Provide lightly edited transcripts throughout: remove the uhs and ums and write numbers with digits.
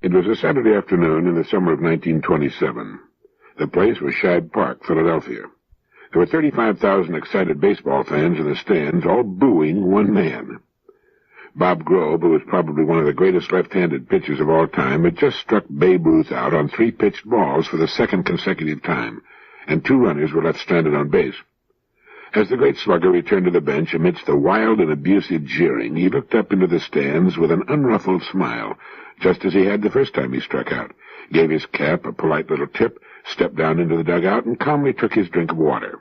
It was a Saturday afternoon in the summer of 1927. The place was Shibe Park, Philadelphia. There were 35,000 excited baseball fans in the stands, all booing one man. Bob Grove, who was probably one of the greatest left-handed pitchers of all time, had just struck Babe Ruth out on 3 pitched balls for the second consecutive time, and 2 runners were left stranded on base. As the great slugger returned to the bench amidst the wild and abusive jeering, he looked up into the stands with an unruffled smile, just as he had the first time he struck out, gave his cap a polite little tip, stepped down into the dugout, and calmly took his drink of water.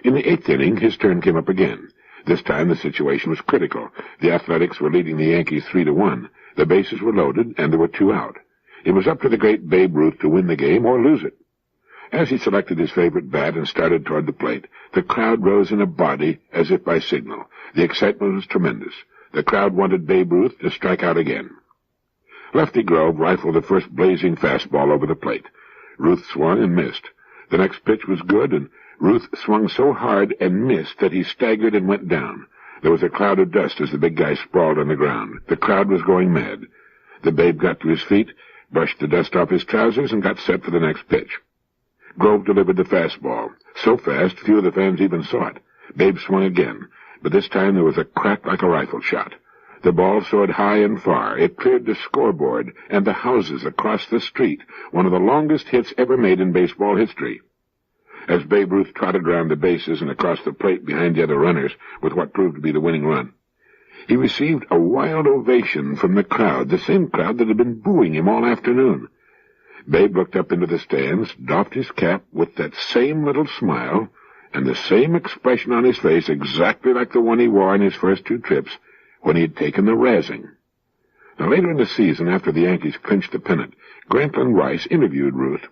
In the 8th inning, his turn came up again. This time the situation was critical. The Athletics were leading the Yankees 3-1. The bases were loaded, and there were 2 out. It was up to the great Babe Ruth to win the game or lose it. As he selected his favorite bat and started toward the plate, the crowd rose in a body as if by signal. The excitement was tremendous. The crowd wanted Babe Ruth to strike out again. Lefty Grove rifled the first blazing fastball over the plate. Ruth swung and missed. The next pitch was good, and Ruth swung so hard and missed that he staggered and went down. There was a cloud of dust as the big guy sprawled on the ground. The crowd was going mad. The Babe got to his feet, brushed the dust off his trousers, and got set for the next pitch. Grove delivered the fastball. So fast, few of the fans even saw it. Babe swung again, but this time there was a crack like a rifle shot. The ball soared high and far. It cleared the scoreboard and the houses across the street, one of the longest hits ever made in baseball history. As Babe Ruth trotted around the bases and across the plate behind the other runners with what proved to be the winning run, he received a wild ovation from the crowd, the same crowd that had been booing him all afternoon. Babe looked up into the stands, doffed his cap with that same little smile and the same expression on his face, exactly like the one he wore on his first 2 trips when he had taken the razzing. Now, later in the season, after the Yankees clinched the pennant, Grantland Rice interviewed Ruth.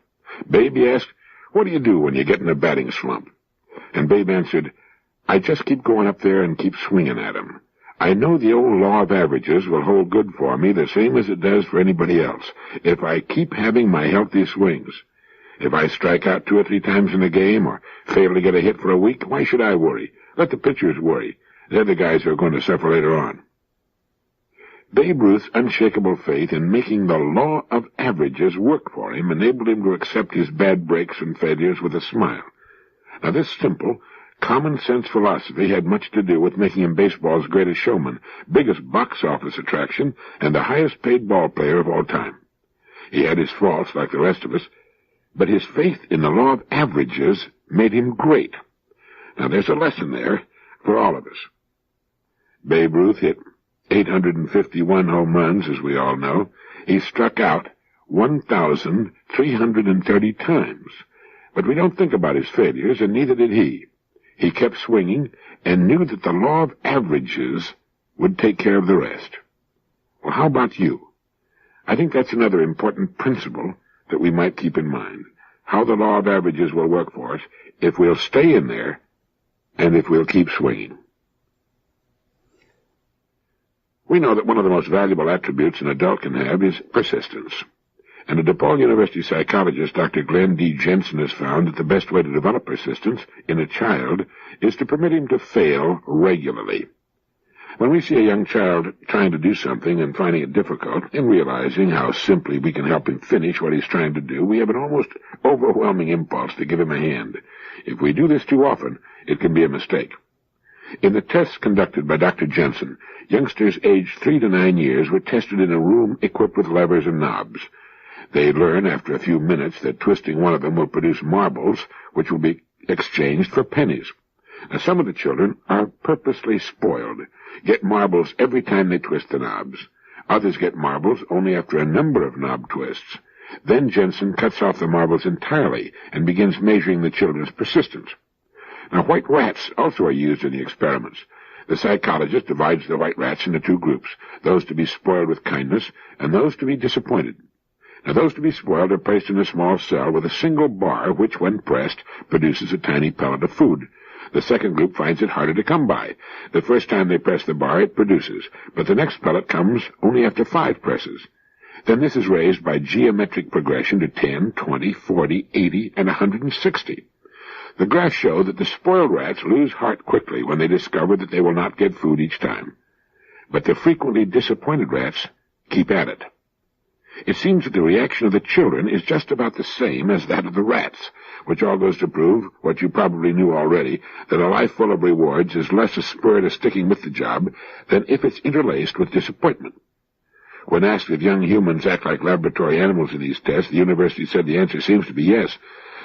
Babe, he asked, "What do you do when you get in a batting slump?" And Babe answered, "I just keep going up there and keep swinging at 'em. I know the old law of averages will hold good for me, the same as it does for anybody else, if I keep having my healthy swings. If I strike out 2 or 3 times in a game, or fail to get a hit for a week, why should I worry? Let the pitchers worry. They're the guys who are going to suffer later on." Babe Ruth's unshakable faith in making the law of averages work for him enabled him to accept his bad breaks and failures with a smile. Now, this simple, common-sense philosophy had much to do with making him baseball's greatest showman, biggest box-office attraction, and the highest-paid ball player of all time. He had his faults, like the rest of us, but his faith in the law of averages made him great. Now, there's a lesson there for all of us. Babe Ruth hit 851 home runs, as we all know. He struck out 1,330 times. But we don't think about his failures, and neither did he. He kept swinging and knew that the law of averages would take care of the rest. Well, how about you? I think that's another important principle that we might keep in mind, how the law of averages will work for us if we'll stay in there and if we'll keep swinging. We know that one of the most valuable attributes an adult can have is persistence. And a DePaul University psychologist, Dr. Glenn D. Jensen, has found that the best way to develop persistence in a child is to permit him to fail regularly. When we see a young child trying to do something and finding it difficult, and realizing how simply we can help him finish what he's trying to do, we have an almost overwhelming impulse to give him a hand. If we do this too often, it can be a mistake. In the tests conducted by Dr. Jensen, youngsters aged 3 to 9 years were tested in a room equipped with levers and knobs. They learn after a few minutes that twisting one of them will produce marbles, which will be exchanged for pennies. Now, some of the children are purposely spoiled, get marbles every time they twist the knobs. Others get marbles only after a number of knob twists. Then Jensen cuts off the marbles entirely and begins measuring the children's persistence. Now, white rats also are used in the experiments. The psychologist divides the white rats into 2 groups, those to be spoiled with kindness and those to be disappointed. Now, those to be spoiled are placed in a small cell with a single bar, which, when pressed, produces a tiny pellet of food. The second group finds it harder to come by. The first time they press the bar, it produces, but the next pellet comes only after 5 presses. Then this is raised by geometric progression to 10, 20, 40, 80, and 160. The graphs show that the spoiled rats lose heart quickly when they discover that they will not get food each time. But the frequently disappointed rats keep at it. It seems that the reaction of the children is just about the same as that of the rats, which all goes to prove, what you probably knew already, that a life full of rewards is less a spur to sticking with the job than if it's interlaced with disappointment. When asked if young humans act like laboratory animals in these tests, the university said the answer seems to be yes.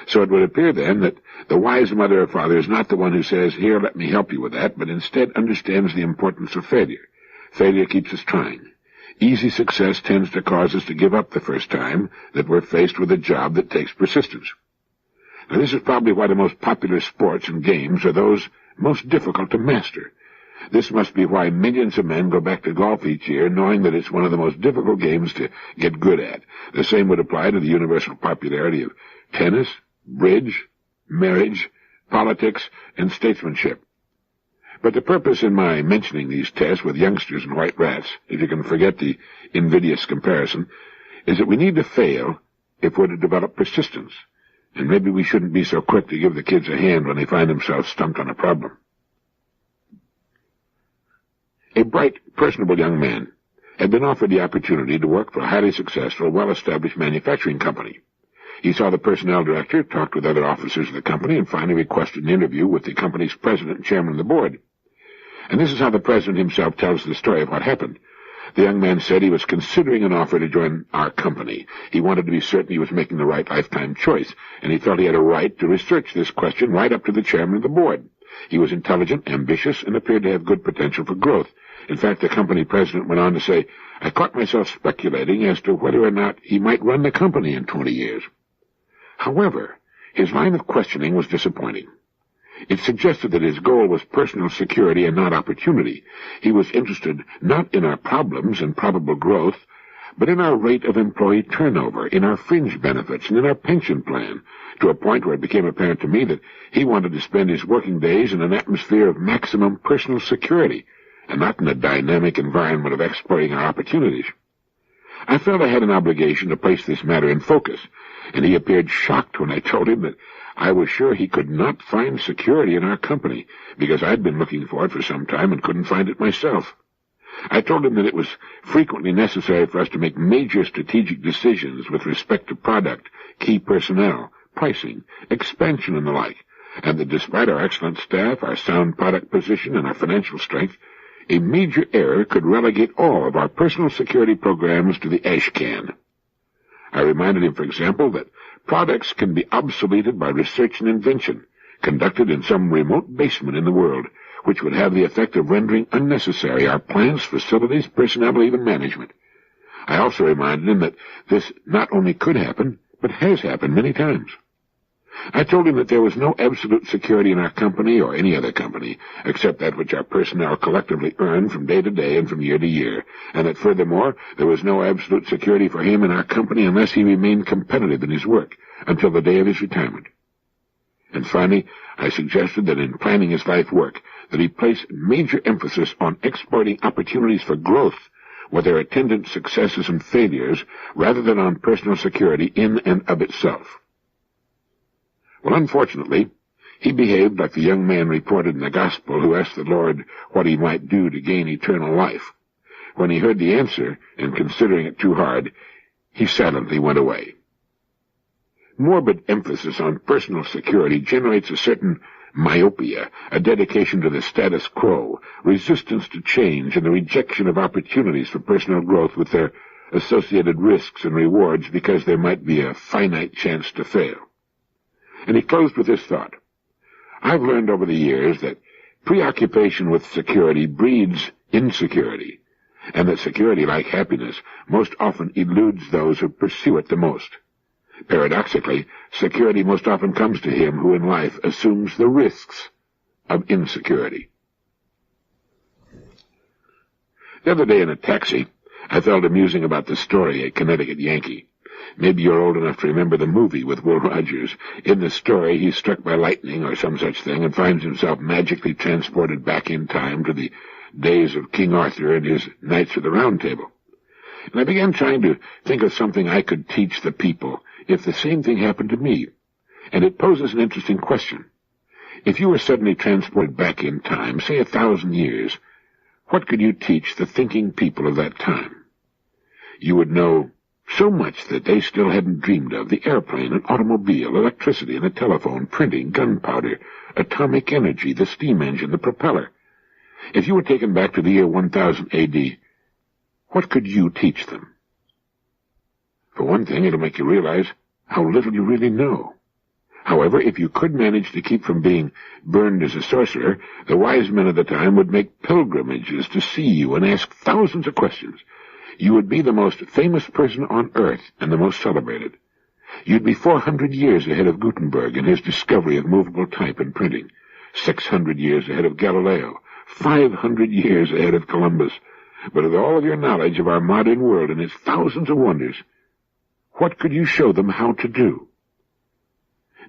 So it would appear then that the wise mother or father is not the one who says, "Here, let me help you with that," but instead understands the importance of failure. Failure keeps us trying. Easy success tends to cause us to give up the first time that we're faced with a job that takes persistence. Now, this is probably why the most popular sports and games are those most difficult to master. This must be why millions of men go back to golf each year, knowing that it's one of the most difficult games to get good at. The same would apply to the universal popularity of tennis, bridge, marriage, politics, and statesmanship. But the purpose in my mentioning these tests with youngsters and white rats, if you can forget the invidious comparison, is that we need to fail if we're to develop persistence. And maybe we shouldn't be so quick to give the kids a hand when they find themselves stumped on a problem. A bright, personable young man had been offered the opportunity to work for a highly successful, well-established manufacturing company. He saw the personnel director, talked with other officers of the company, and finally requested an interview with the company's president and chairman of the board. And this is how the president himself tells the story of what happened. The young man said he was considering an offer to join our company. He wanted to be certain he was making the right lifetime choice, and he felt he had a right to research this question right up to the chairman of the board. He was intelligent, ambitious, and appeared to have good potential for growth. In fact, the company president went on to say, "I caught myself speculating as to whether or not he might run the company in 20 years. However, his line of questioning was disappointing. It suggested that his goal was personal security and not opportunity. He was interested not in our problems and probable growth, but in our rate of employee turnover, in our fringe benefits, and in our pension plan, to a point where it became apparent to me that he wanted to spend his working days in an atmosphere of maximum personal security, and not in a dynamic environment of exploiting our opportunities. I felt I had an obligation to place this matter in focus, and he appeared shocked when I told him that I was sure he could not find security in our company, because I'd been looking for it for some time and couldn't find it myself. I told him that it was frequently necessary for us to make major strategic decisions with respect to product, key personnel, pricing, expansion, and the like, and that despite our excellent staff, our sound product position, and our financial strength, a major error could relegate all of our personal security programs to the ash can. I reminded him, for example, that products can be obsoleted by research and invention, conducted in some remote basement in the world, which would have the effect of rendering unnecessary our plants, facilities, personnel, even management. I also reminded him that this not only could happen, but has happened many times. I told him that there was no absolute security in our company or any other company, except that which our personnel collectively earned from day to day and from year to year, and that furthermore there was no absolute security for him in our company unless he remained competitive in his work until the day of his retirement. And finally, I suggested that in planning his life work, that he place major emphasis on exploiting opportunities for growth, with their attendant successes and failures, rather than on personal security in and of itself. Well, unfortunately, he behaved like the young man reported in the Gospel who asked the Lord what he might do to gain eternal life. When he heard the answer, and considering it too hard, he silently went away. Morbid emphasis on personal security generates a certain myopia, a dedication to the status quo, resistance to change, and the rejection of opportunities for personal growth with their associated risks and rewards because there might be a finite chance to fail. And he closed with this thought: I've learned over the years that preoccupation with security breeds insecurity, and that security, like happiness, most often eludes those who pursue it the most. Paradoxically, security most often comes to him who in life assumes the risks of insecurity. The other day in a taxi, I felt amusing about the story, a Connecticut Yankee. Maybe you're old enough to remember the movie with Will Rogers. In the story, he's struck by lightning or some such thing and finds himself magically transported back in time to the days of King Arthur and his Knights of the Round Table. And I began trying to think of something I could teach the people if the same thing happened to me. And it poses an interesting question. If you were suddenly transported back in time, say 1,000 years, what could you teach the thinking people of that time? You would know So much that they still hadn't dreamed of: the airplane, an automobile, electricity and a telephone, printing, gunpowder, atomic energy, the steam engine, the propeller. If you were taken back to the year 1000 A.D., what could you teach them? For one thing, it'll make you realize how little you really know. However, if you could manage to keep from being burned as a sorcerer, the wise men of the time would make pilgrimages to see you and ask thousands of questions. You would be the most famous person on earth and the most celebrated. You'd be 400 years ahead of Gutenberg in his discovery of movable type and printing, 600 years ahead of Galileo, 500 years ahead of Columbus. But with all of your knowledge of our modern world and its thousands of wonders, what could you show them how to do?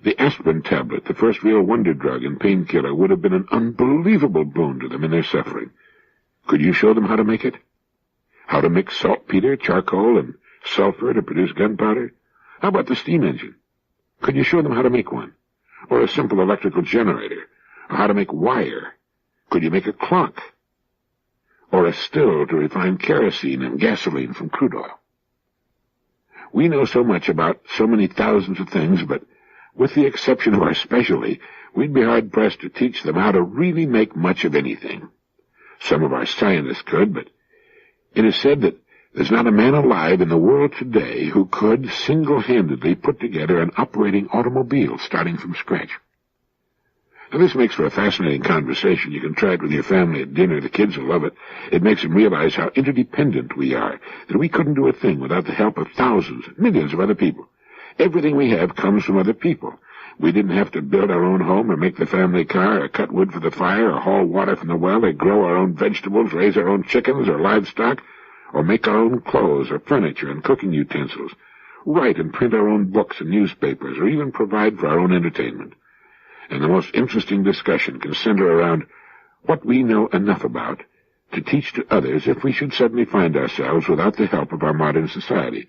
The aspirin tablet, the first real wonder drug and painkiller, would have been an unbelievable boon to them in their suffering. Could you show them how to make it? How to mix saltpeter, charcoal, and sulfur to produce gunpowder? How about the steam engine? Could you show them how to make one? Or a simple electrical generator? Or how to make wire? Could you make a clock? Or a still to refine kerosene and gasoline from crude oil? We know so much about so many thousands of things, but with the exception of our specialty, we'd be hard-pressed to teach them how to really make much of anything. Some of our scientists could, but it is said that there's not a man alive in the world today who could single-handedly put together an operating automobile starting from scratch. Now, this makes for a fascinating conversation. You can try it with your family at dinner. The kids will love it. It makes them realize how interdependent we are, that we couldn't do a thing without the help of thousands, millions of other people. Everything we have comes from other people. We didn't have to build our own home or make the family car or cut wood for the fire or haul water from the well or grow our own vegetables, raise our own chickens or livestock, or make our own clothes or furniture and cooking utensils, write and print our own books and newspapers, or even provide for our own entertainment. And the most interesting discussion can center around what we know enough about to teach to others if we should suddenly find ourselves without the help of our modern society,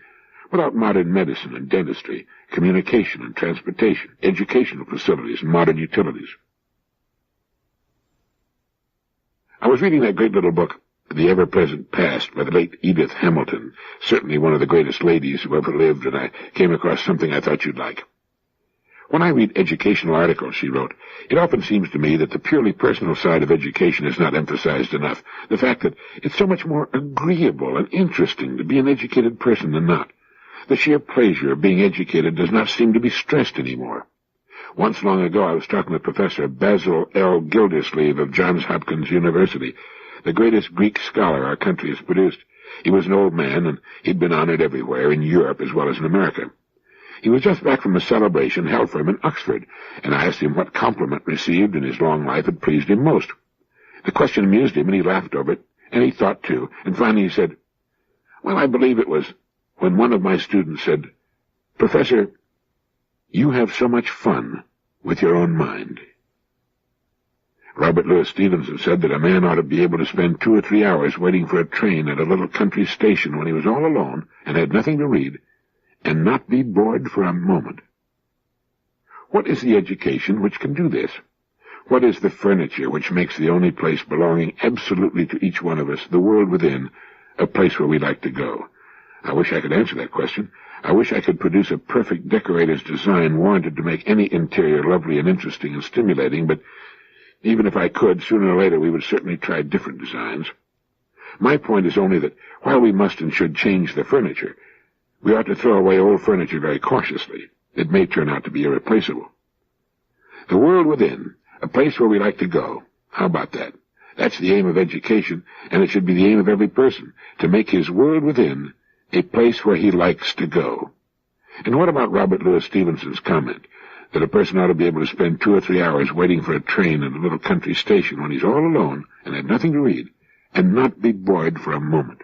without modern medicine and dentistry, communication and transportation, educational facilities and modern utilities. I was reading that great little book, The Ever-Present Past, by the late Edith Hamilton, certainly one of the greatest ladies who ever lived, and I came across something I thought you'd like. When I read educational articles, she wrote, it often seems to me that the purely personal side of education is not emphasized enough. The fact that it's so much more agreeable and interesting to be an educated person than not. The sheer pleasure of being educated does not seem to be stressed anymore. Once long ago, I was talking with Professor Basil L. Gildersleeve of Johns Hopkins University, the greatest Greek scholar our country has produced. He was an old man, and he'd been honored everywhere, in Europe as well as in America. He was just back from a celebration held for him in Oxford, and I asked him what compliment received in his long life had pleased him most. The question amused him, and he laughed over it, and he thought too, and finally he said, well, I believe it was when one of my students said, Professor, you have so much fun with your own mind. Robert Louis Stevenson said that a man ought to be able to spend 2 or 3 hours waiting for a train at a little country station when he was all alone and had nothing to read, and not be bored for a moment. What is the education which can do this? What is the furniture which makes the only place belonging absolutely to each one of us, the world within, a place where we like to go? I wish I could answer that question. I wish I could produce a perfect decorator's design warranted to make any interior lovely and interesting and stimulating, but even if I could, sooner or later we would certainly try different designs. My point is only that while we must and should change the furniture, we ought to throw away old furniture very cautiously. It may turn out to be irreplaceable. The world within, a place where we like to go. How about that? That's the aim of education, and it should be the aim of every person, to make his world within a place where he likes to go. And what about Robert Louis Stevenson's comment that a person ought to be able to spend 2 or 3 hours waiting for a train at a little country station when he's all alone and had nothing to read, and not be bored for a moment?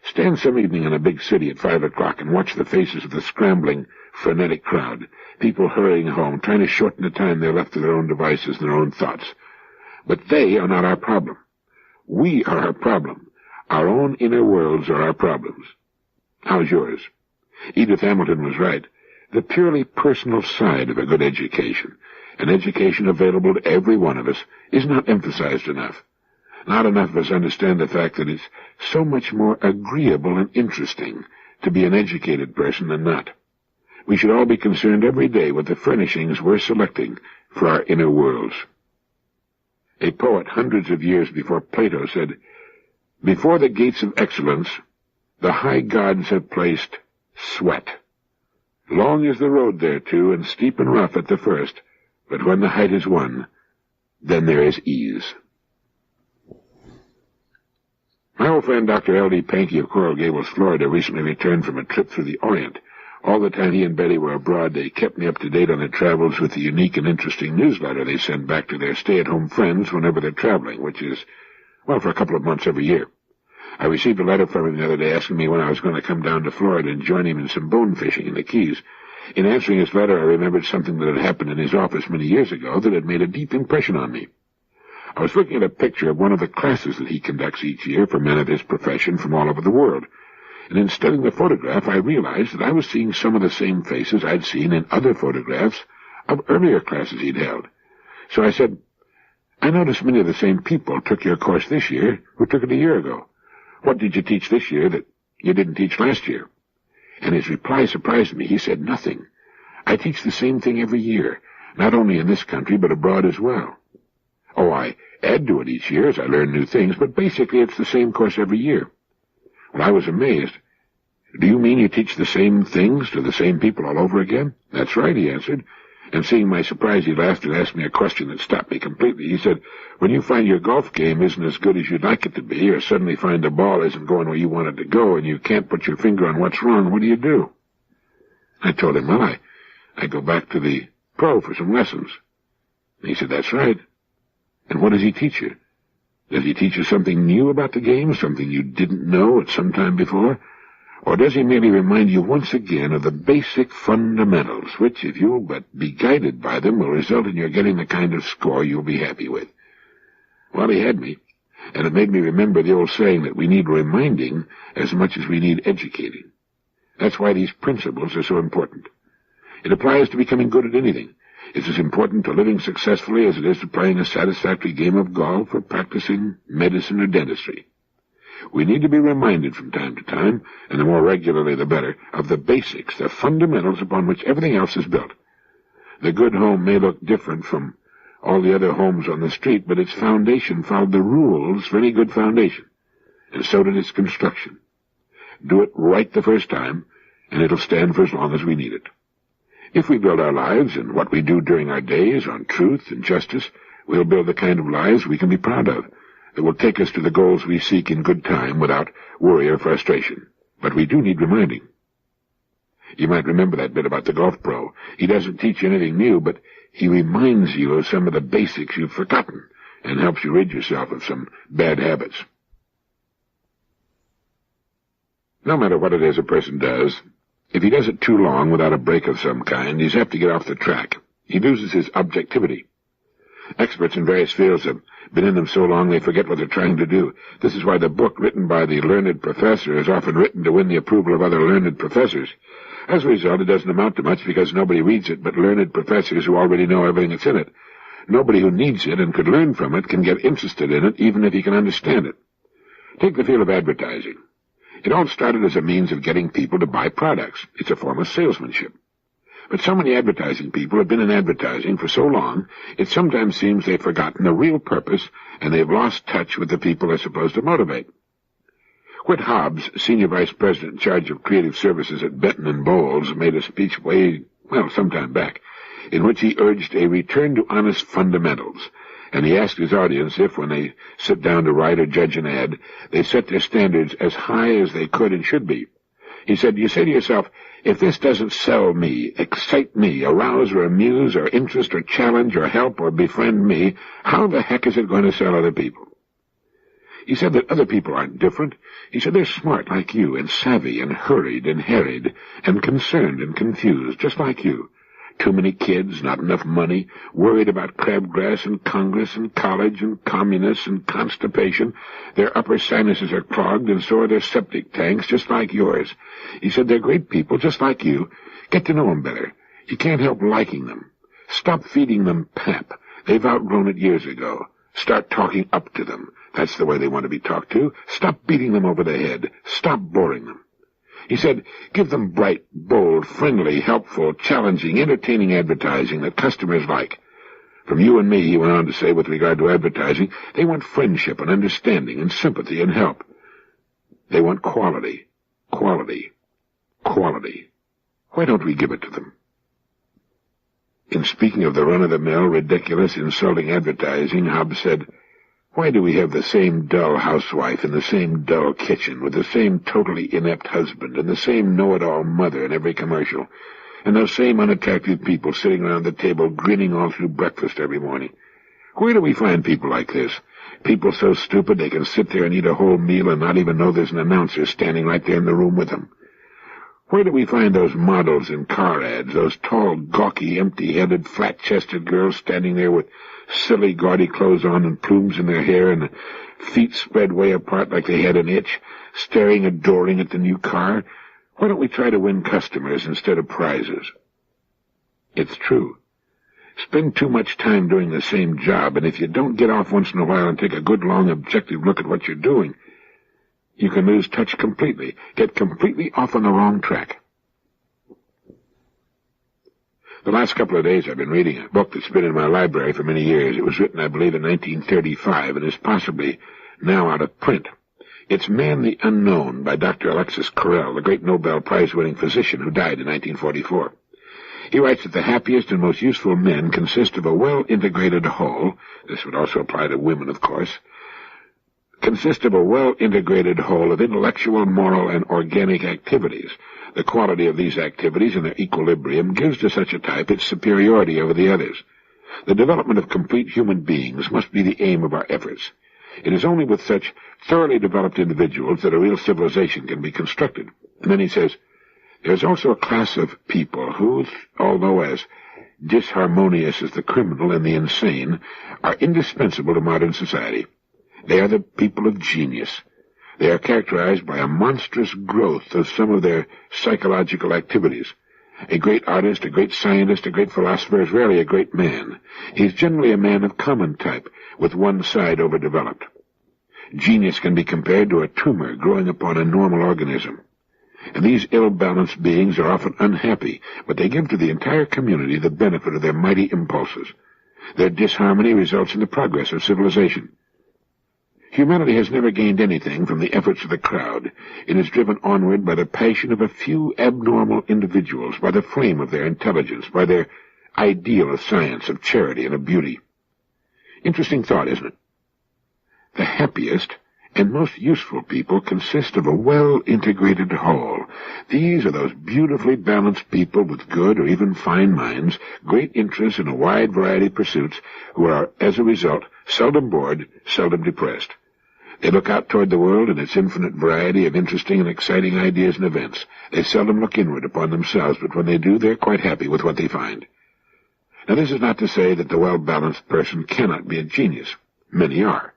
Stand some evening in a big city at 5 o'clock and watch the faces of the scrambling, frenetic crowd, people hurrying home, trying to shorten the time they're left to their own devices and their own thoughts. But they are not our problem. We are our problem. Our own inner worlds are our problems. How's yours? Edith Hamilton was right. The purely personal side of a good education, an education available to every one of us, is not emphasized enough. Not enough of us understand the fact that it's so much more agreeable and interesting to be an educated person than not. We should all be concerned every day with the furnishings we're selecting for our inner worlds. A poet hundreds of years before Plato said, "Before the gates of excellence, the high gods have placed sweat. Long is the road thereto, and steep and rough at the first, but when the height is won, then there is ease." My old friend Dr. L.D. Pankey of Coral Gables, Florida, recently returned from a trip through the Orient. All the time he and Betty were abroad, they kept me up to date on their travels with the unique and interesting newsletter they send back to their stay-at-home friends whenever they're traveling, which is, well, for a couple of months every year. I received a letter from him the other day asking me when I was going to come down to Florida and join him in some bone fishing in the Keys. In answering his letter, I remembered something that had happened in his office many years ago that had made a deep impression on me. I was looking at a picture of one of the classes that he conducts each year for men of his profession from all over the world. And in studying the photograph, I realized that I was seeing some of the same faces I'd seen in other photographs of earlier classes he'd held. So I said, "I noticed many of the same people took your course this year who took it a year ago. What did you teach this year that you didn't teach last year?" And his reply surprised me. He said, "Nothing. I teach the same thing every year, not only in this country but abroad as well. Oh, I add to it each year as I learn new things, but basically it's the same course every year." Well, I was amazed. "Do you mean you teach the same things to the same people all over again?" "That's right," he answered. And seeing my surprise, he laughed and asked me a question that stopped me completely. He said, "When you find your golf game isn't as good as you'd like it to be, or suddenly find the ball isn't going where you want it to go, and you can't put your finger on what's wrong, what do you do?" I told him, "Well, I go back to the pro for some lessons." And he said, "That's right. And what does he teach you? Does he teach you something new about the game, something you didn't know at some time before? Or does he merely remind you once again of the basic fundamentals, which, if you'll but be guided by them, will result in your getting the kind of score you'll be happy with?" Well, he had me, and it made me remember the old saying that we need reminding as much as we need educating. That's why these principles are so important. It applies to becoming good at anything. It's as important to living successfully as it is to playing a satisfactory game of golf or practicing medicine or dentistry. We need to be reminded from time to time, and the more regularly the better, of the basics, the fundamentals upon which everything else is built. The good home may look different from all the other homes on the street, but its foundation followed the rules for any good foundation, and so did its construction. Do it right the first time, and it'll stand for as long as we need it. If we build our lives and what we do during our days on truth and justice, we'll build the kind of lives we can be proud of, that will take us to the goals we seek in good time without worry or frustration. But we do need reminding. You might remember that bit about the golf pro. He doesn't teach you anything new, but he reminds you of some of the basics you've forgotten and helps you rid yourself of some bad habits. No matter what it is a person does, if he does it too long without a break of some kind, he's apt to get off the track. He loses his objectivity. Experts in various fields have been in them so long they forget what they're trying to do. This is why the book written by the learned professor is often written to win the approval of other learned professors. As a result, it doesn't amount to much because nobody reads it but learned professors who already know everything that's in it. Nobody who needs it and could learn from it can get interested in it, even if he can understand it. Take the field of advertising. It all started as a means of getting people to buy products. It's a form of salesmanship. But so many advertising people have been in advertising for so long, it sometimes seems they've forgotten the real purpose, and they've lost touch with the people they're supposed to motivate. Whit Hobbs, Senior Vice President in charge of creative services at Benton and Bowles, made a speech some time back, in which he urged a return to honest fundamentals, and he asked his audience if, when they sit down to write or judge an ad, they set their standards as high as they could and should be. He said, "You say to yourself, if this doesn't sell me, excite me, arouse or amuse or interest or challenge or help or befriend me, how the heck is it going to sell other people?" He said that other people aren't different. He said they're smart like you, and savvy and hurried and harried and concerned and confused, just like you. Too many kids, not enough money, worried about crabgrass and Congress and college and communists and constipation. Their upper sinuses are clogged, and so are their septic tanks, just like yours. He said they're great people, just like you. Get to know them better. You can't help liking them. Stop feeding them pap. They've outgrown it years ago. Start talking up to them. That's the way they want to be talked to. Stop beating them over the head. Stop boring them. He said, give them bright, bold, friendly, helpful, challenging, entertaining advertising that customers like. From you and me, he went on to say, with regard to advertising, they want friendship and understanding and sympathy and help. They want quality, quality, quality. Why don't we give it to them? In speaking of the run-of-the-mill, ridiculous, insulting advertising, Hobbes said, why do we have the same dull housewife in the same dull kitchen, with the same totally inept husband, and the same know-it-all mother in every commercial, and those same unattractive people sitting around the table grinning all through breakfast every morning? Where do we find people like this? People so stupid they can sit there and eat a whole meal and not even know there's an announcer standing right there in the room with them. Where do we find those models in car ads, those tall, gawky, empty-headed, flat-chested girls standing there with silly, gaudy clothes on and plumes in their hair and feet spread way apart like they had an itch, staring adoring at the new car? Why don't we try to win customers instead of prizes? It's true. Spend too much time doing the same job, and if you don't get off once in a while and take a good, long, objective look at what you're doing, you can lose touch completely, get completely off on the wrong track. The last couple of days I've been reading a book that's been in my library for many years. It was written, I believe, in 1935 and is possibly now out of print. It's Man the Unknown by Dr. Alexis Carrel, the great Nobel Prize-winning physician who died in 1944. He writes that the happiest and most useful men consist of a well-integrated whole. This would also apply to women, of course. Consist of a well-integrated whole of intellectual, moral, and organic activities. The quality of these activities and their equilibrium gives to such a type its superiority over the others. The development of complete human beings must be the aim of our efforts. It is only with such thoroughly developed individuals that a real civilization can be constructed. And then he says, there's also a class of people who, although as disharmonious as the criminal and the insane, are indispensable to modern society. They are the people of genius. They are characterized by a monstrous growth of some of their psychological activities. A great artist, a great scientist, a great philosopher is rarely a great man. He is generally a man of common type, with one side overdeveloped. Genius can be compared to a tumor growing upon a normal organism. And these ill-balanced beings are often unhappy, but they give to the entire community the benefit of their mighty impulses. Their disharmony results in the progress of civilization. Humanity has never gained anything from the efforts of the crowd. It is driven onward by the passion of a few abnormal individuals, by the flame of their intelligence, by their ideal of science, of charity, and of beauty. Interesting thought, isn't it? The happiest and most useful people consist of a well-integrated whole. These are those beautifully balanced people with good or even fine minds, great interests in a wide variety of pursuits, who are, as a result, seldom bored, seldom depressed. They look out toward the world in its infinite variety of interesting and exciting ideas and events. They seldom look inward upon themselves, but when they do, they're quite happy with what they find. Now, this is not to say that the well-balanced person cannot be a genius. Many are.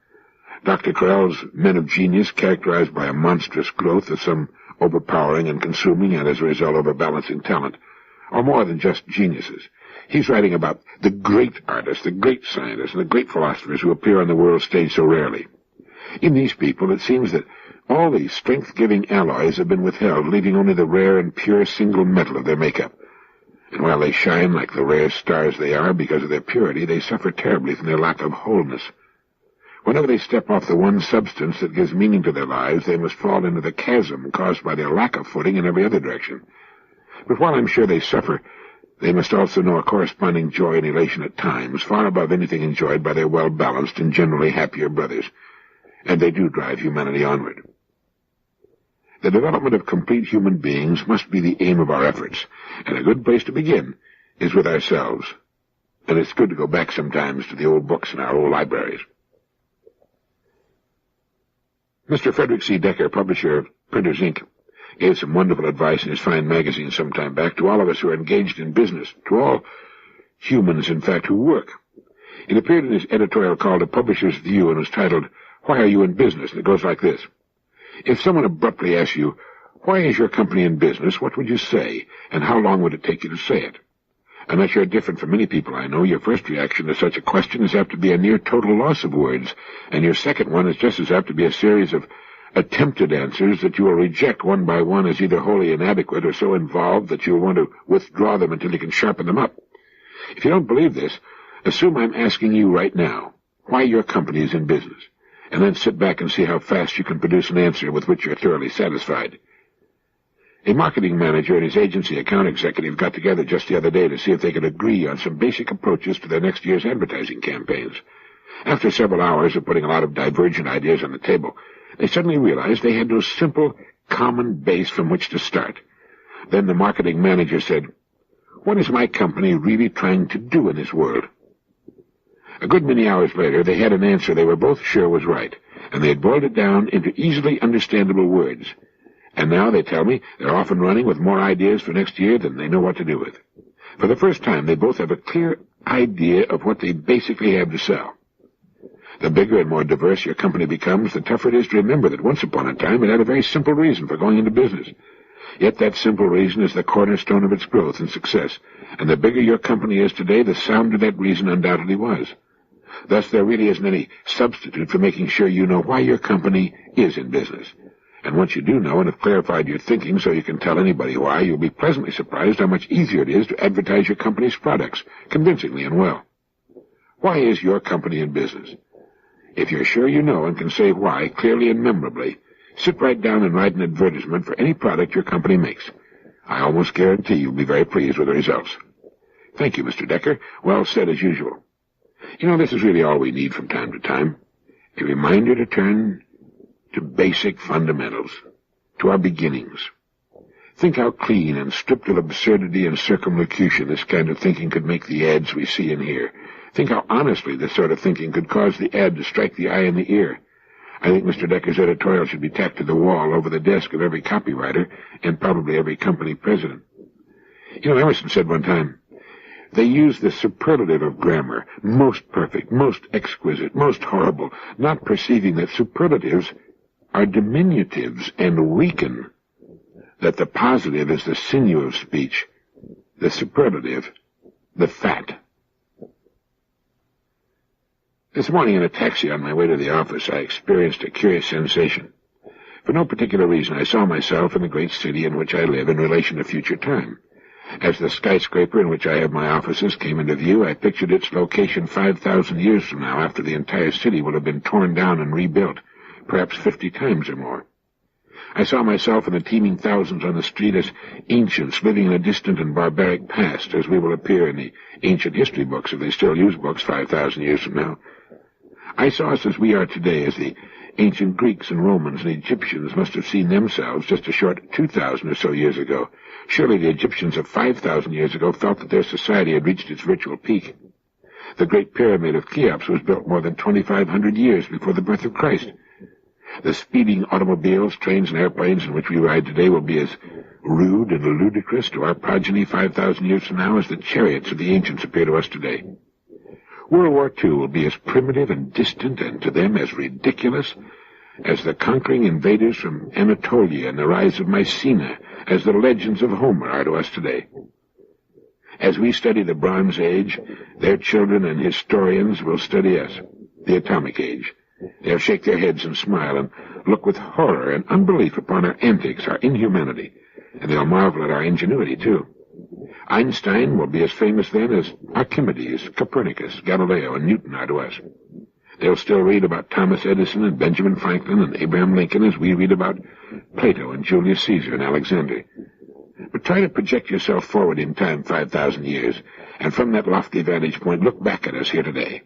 Dr. Carrel's men of genius, characterized by a monstrous growth of some overpowering and consuming and, as a result, overbalancing talent, are more than just geniuses. He's writing about the great artists, the great scientists, and the great philosophers who appear on the world stage so rarely. In these people, it seems that all the strength-giving alloys have been withheld, leaving only the rare and pure single metal of their makeup. And while they shine like the rare stars they are because of their purity, they suffer terribly from their lack of wholeness. Whenever they step off the one substance that gives meaning to their lives, they must fall into the chasm caused by their lack of footing in every other direction. But while I'm sure they suffer, they must also know a corresponding joy and elation at times, far above anything enjoyed by their well-balanced and generally happier brothers. And they do drive humanity onward. The development of complete human beings must be the aim of our efforts, and a good place to begin is with ourselves. And it's good to go back sometimes to the old books in our old libraries. Mr. Frederick C. Decker, publisher of Printers, Inc., gave some wonderful advice in his fine magazine some time back to all of us who are engaged in business, to all humans, in fact, who work. It appeared in his editorial called A Publisher's View and was titled, Why Are You in Business? And it goes like this. If someone abruptly asks you, why is your company in business, what would you say, and how long would it take you to say it? Unless you're different from many people I know, your first reaction to such a question is apt to be a near total loss of words, and your second one is just as apt to be a series of attempted answers that you will reject one by one as either wholly inadequate or so involved that you'll want to withdraw them until you can sharpen them up. If you don't believe this, assume I'm asking you right now why your company is in business, and then sit back and see how fast you can produce an answer with which you're thoroughly satisfied. A marketing manager and his agency account executive got together just the other day to see if they could agree on some basic approaches to their next year's advertising campaigns. After several hours of putting a lot of divergent ideas on the table, they suddenly realized they had no simple, common base from which to start. Then the marketing manager said, "What is my company really trying to do in this world?" A good many hours later, they had an answer they were both sure was right, and they had boiled it down into easily understandable words. And now, they tell me, they're off and running with more ideas for next year than they know what to do with. For the first time, they both have a clear idea of what they basically have to sell. The bigger and more diverse your company becomes, the tougher it is to remember that once upon a time it had a very simple reason for going into business. Yet that simple reason is the cornerstone of its growth and success, and the bigger your company is today, the sounder that reason undoubtedly was. Thus, there really isn't any substitute for making sure you know why your company is in business. And once you do know and have clarified your thinking so you can tell anybody why, you'll be pleasantly surprised how much easier it is to advertise your company's products, convincingly and well. Why is your company in business? If you're sure you know and can say why clearly and memorably, sit right down and write an advertisement for any product your company makes. I almost guarantee you'll be very pleased with the results. Thank you, Mr. Decker. Well said as usual. You know, this is really all we need from time to time. A reminder to turn to basic fundamentals, to our beginnings. Think how clean and stripped of absurdity and circumlocution this kind of thinking could make the ads we see and hear. Think how honestly this sort of thinking could cause the ad to strike the eye and the ear. I think Mr. Decker's editorial should be tacked to the wall over the desk of every copywriter and probably every company president. You know, Emerson said one time, they use the superlative of grammar, most perfect, most exquisite, most horrible, not perceiving that superlatives are diminutives and weaken, that the positive is the sinew of speech, the superlative, the fat. This morning in a taxi on my way to the office, I experienced a curious sensation. For no particular reason, I saw myself in the great city in which I live in relation to future time. As the skyscraper in which I have my offices came into view, I pictured its location 5,000 years from now, after the entire city will have been torn down and rebuilt, perhaps 50 times or more. I saw myself and the teeming thousands on the street as ancients living in a distant and barbaric past, as we will appear in the ancient history books, if they still use books 5,000 years from now. I saw us as we are today, as the ancient Greeks and Romans and Egyptians must have seen themselves just a short 2,000 or so years ago. Surely the Egyptians of 5,000 years ago felt that their society had reached its virtual peak. The Great Pyramid of Cheops was built more than 2,500 years before the birth of Christ. The speeding automobiles, trains, and airplanes in which we ride today will be as rude and ludicrous to our progeny 5,000 years from now as the chariots of the ancients appear to us today. World War II will be as primitive and distant, and to them as ridiculous, as the conquering invaders from Anatolia and the rise of Mycenae, as the legends of Homer are to us today. As we study the Bronze Age, their children and historians will study us, the Atomic Age. They'll shake their heads and smile and look with horror and unbelief upon our antics, our inhumanity, and they'll marvel at our ingenuity, too. Einstein will be as famous then as Archimedes, Copernicus, Galileo, and Newton are to us. They'll still read about Thomas Edison and Benjamin Franklin and Abraham Lincoln as we read about Plato and Julius Caesar and Alexander. But try to project yourself forward in time 5,000 years, and from that lofty vantage point look back at us here today.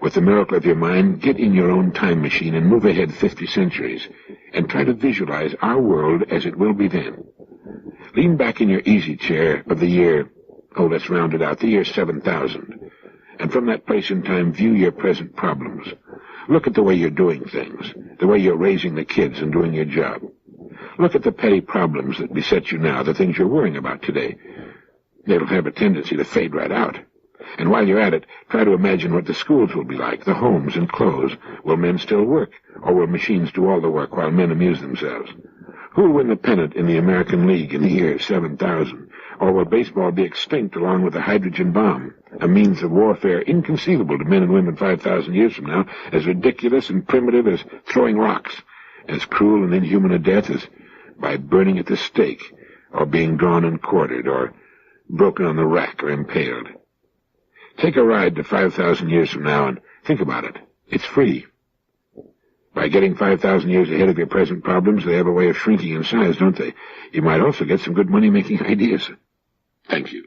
With the miracle of your mind, get in your own time machine and move ahead 50 centuries, and try to visualize our world as it will be then. Lean back in your easy chair of the year, let's round it out, the year 7000, and from that place in time view your present problems. Look at the way you're doing things, the way you're raising the kids and doing your job. Look at the petty problems that beset you now, the things you're worrying about today. They'll have a tendency to fade right out. And while you're at it, try to imagine what the schools will be like, the homes and clothes. Will men still work, or will machines do all the work while men amuse themselves? Who will win the pennant in the American League in the year 7000? Or will baseball be extinct along with the hydrogen bomb, a means of warfare inconceivable to men and women 5,000 years from now, as ridiculous and primitive as throwing rocks, as cruel and inhuman a death as by burning at the stake, or being drawn and quartered, or broken on the rack or impaled. Take a ride to 5,000 years from now and think about it. It's free. By getting 5,000 years ahead of your present problems, they have a way of shrinking in size, don't they? You might also get some good money-making ideas. Thank you.